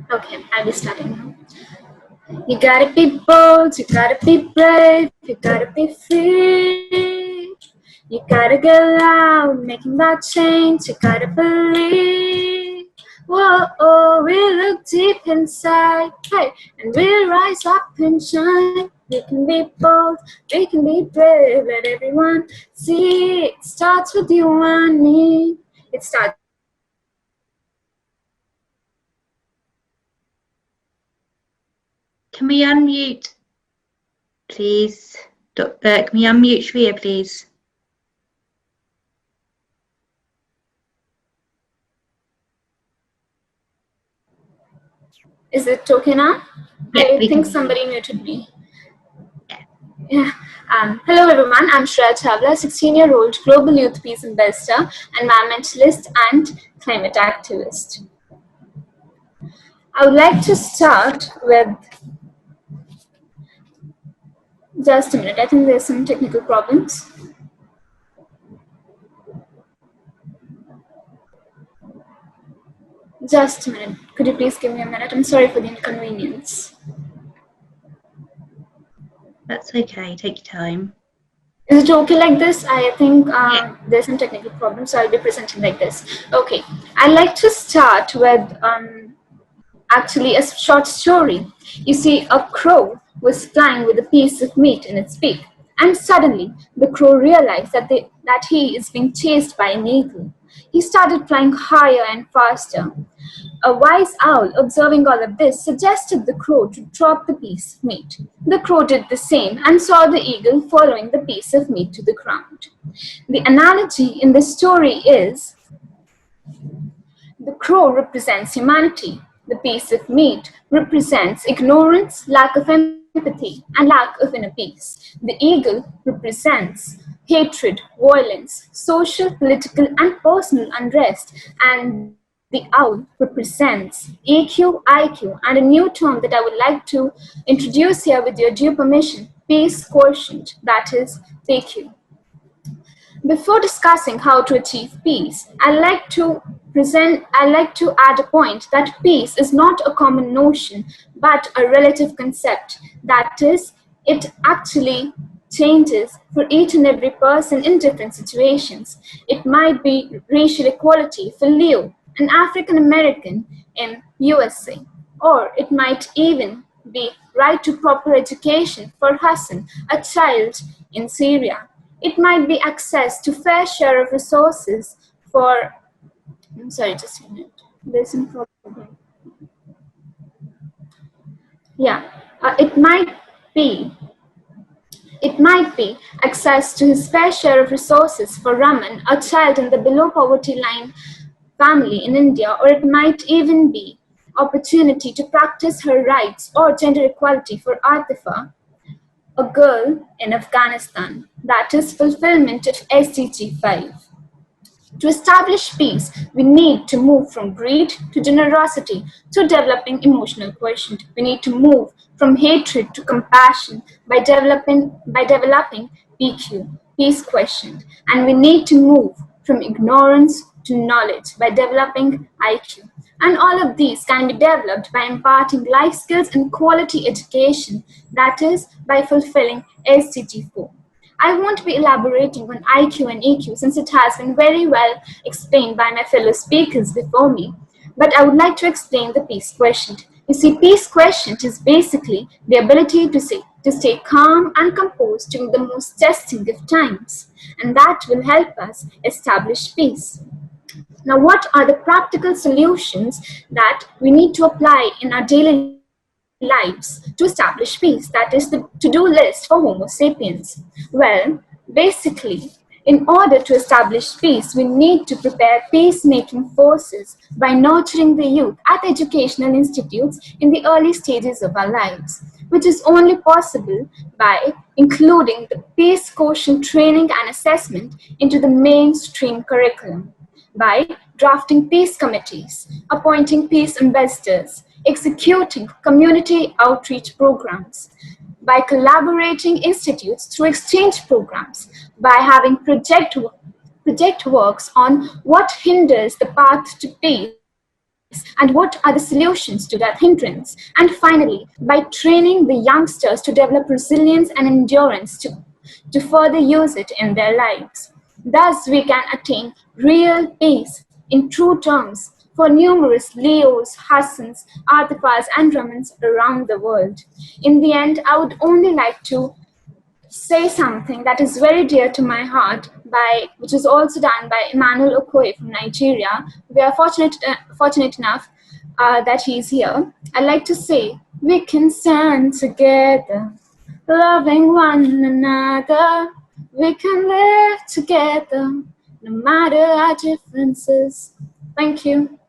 Okay, I'll be starting now. You gotta be bold, you gotta be brave, you gotta be free. You gotta get loud, making that change, you gotta believe. Whoa, oh, we look deep inside, hey, and we'll rise up and shine. We can be bold, we can be brave, let everyone see. It starts with you and me. It starts. Can we unmute, please? Can we unmute Shreya, please? Is it okay now? Yeah, I think somebody muted me. Yeah. Hello everyone, I'm Shreya Chawla, 16-year-old global youth peace ambassador, environmentalist and climate activist. I would like to start with, just a minute, I think there's some technical problems. Just a minute, could you please give me a minute? I'm sorry for the inconvenience. That's okay, take your time. Is it okay like this? I think there's some technical problems, so I'll be presenting like this. Okay, I'd like to start with actually a short story. You see, a crow was flying with a piece of meat in its beak, and suddenly the crow realized that he is being chased by an eagle. He started flying higher and faster. A wise owl, observing all of this, suggested the crow to drop the piece of meat. The crow did the same and saw the eagle following the piece of meat to the ground. The analogy in this story is the crow represents humanity. The piece of meat represents ignorance, lack of empathy, and lack of inner peace. The eagle represents hatred, violence, social, political, and personal unrest. And the owl represents EQ, IQ, and a new term that I would like to introduce here with your due permission, peace quotient, that is PQ. Before discussing how to achieve peace, I'd like to add a point that peace is not a common notion, but a relative concept. That is, it actually changes for each and every person in different situations. It might be racial equality for Leo, an African American in USA, or it might even be right to proper education for Hassan, a child in Syria. It might be access to fair share of resources for, I'm sorry, just a minute. There's some problem. Yeah, it might be access to his fair share of resources for Raman, a child in the below poverty line family in India, or it might even be opportunity to practice her rights or gender equality for Atifa, a girl in Afghanistan. That is fulfillment of SDG 5. To establish peace, we need to move from greed to generosity to developing emotional quotient. We need to move from hatred to compassion by developing PQ, peace quotient. And we need to move from ignorance to knowledge by developing IQ. And all of these can be developed by imparting life skills and quality education, that is, by fulfilling SDG 4. I won't be elaborating on IQ and EQ since it has been very well explained by my fellow speakers before me. But I would like to explain the peace quotient. You see, peace quotient is basically the ability to stay calm and composed during the most testing of times, and that will help us establish peace. Now, what are the practical solutions that we need to apply in our daily lives to establish peace? That is the to-do list for Homo sapiens. Well, basically, in order to establish peace, we need to prepare peacemaking forces by nurturing the youth at educational institutes in the early stages of our lives, which is only possible by including the peace quotient training and assessment into the mainstream curriculum, by drafting peace committees, appointing peace ambassadors, executing community outreach programs, by collaborating institutes through exchange programs, by having project works on what hinders the path to peace, and what are the solutions to that hindrance? And finally, by training the youngsters to develop resilience and endurance to further use it in their lives. Thus, we can attain real peace in true terms for numerous Leos, Hassans, Atifas, and Ramans around the world. In the end, I would only like to say something that is very dear to my heart, which is also done by Emmanuel Okoye from Nigeria. We are fortunate enough that he is here. I'd like to say, we can stand together, loving one another. We can live together, no matter our differences. Thank you.